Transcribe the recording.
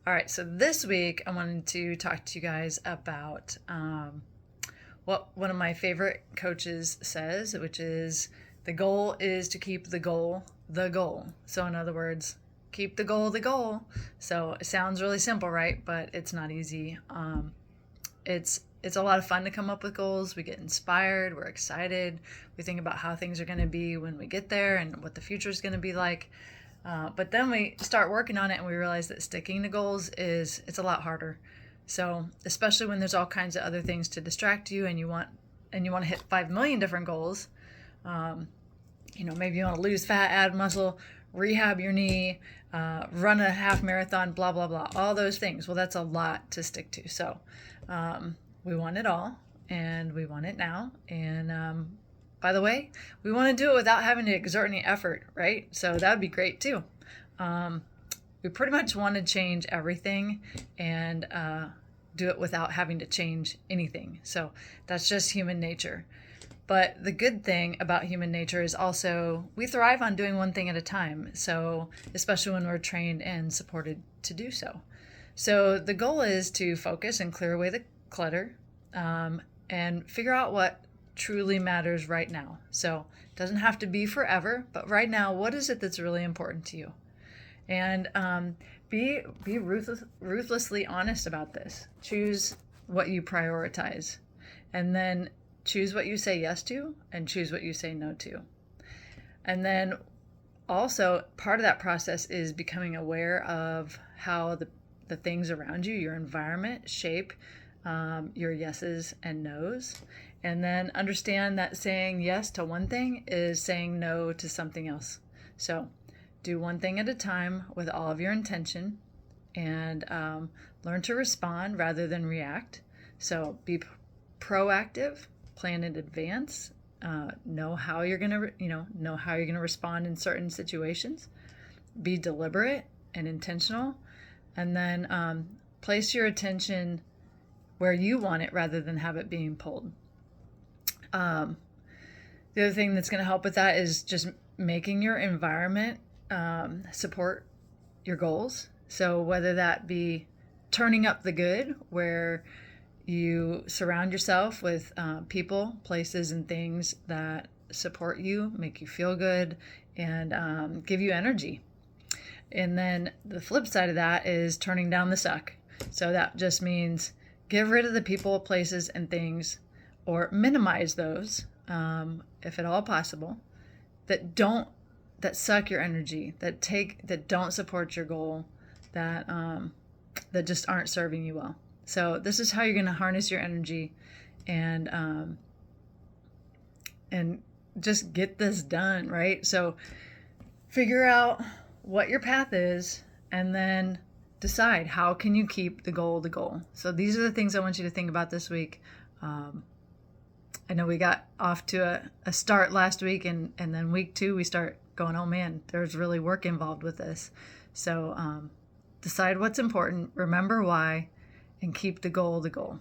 All right, so this week I wanted to talk to you guys about what one of my favorite coaches says, which is the goal is to keep the goal the goal. So, in other words, keep the goal the goal. So, it sounds really simple, right? But it's not easy. It's a lot of fun to come up with goals. We get inspired, we're excited, we think about how things are going to be when we get there and what the future is going to be like. But then we start working on it and we realize that sticking to goals it's a lot harder. So especially when there's all kinds of other things to distract you and you want to hit 5 million different goals. Maybe you want to lose fat, add muscle, rehab your knee, run a half marathon, blah blah blah, all those things. Well, that's a lot to stick to. So we want it all, and we want it now. And by the way, we want to do it without having to exert any effort, right? So that would be great too. We pretty much want to change everything and do it without having to change anything. So that's just human nature. But the good thing about human nature is also we thrive on doing one thing at a time. So, especially when we're trained and supported to do so. So, the goal is to focus and clear away the clutter and figure out what truly matters right now. So, it doesn't have to be forever, but right now, what is it that's really important to you? And be ruthlessly honest about this. Choose what you prioritize, and then choose what you say yes to, and choose what you say no to. And then also part of that process is becoming aware of how the things around you, your environment, shape your yeses and nos. And then understand that saying yes to one thing is saying no to something else. So do one thing at a time with all of your intention, and learn to respond rather than react. So be proactive, plan in advance, know how you're gonna respond in certain situations. Be deliberate and intentional, and then place your attention where you want it rather than have it being pulled. The other thing that's going to help with that is just making your environment support your goals. So whether that be turning up the good, where you surround yourself with people, places, and things that support you, make you feel good, and give you energy. And then the flip side of that is turning down the suck. So that just means get rid of the people, places, and things, or minimize those, if at all possible, that suck your energy, that don't support your goal, that just aren't serving you well. So this is how you're going to harness your energy and just get this done, right? So figure out what your path is, and then decide how can you keep the goal the goal. So these are the things I want you to think about this week. I know we got off to a start last week, and then week 2 we start going, oh man, there's really work involved with this. So decide what's important, remember why, and keep the goal the goal.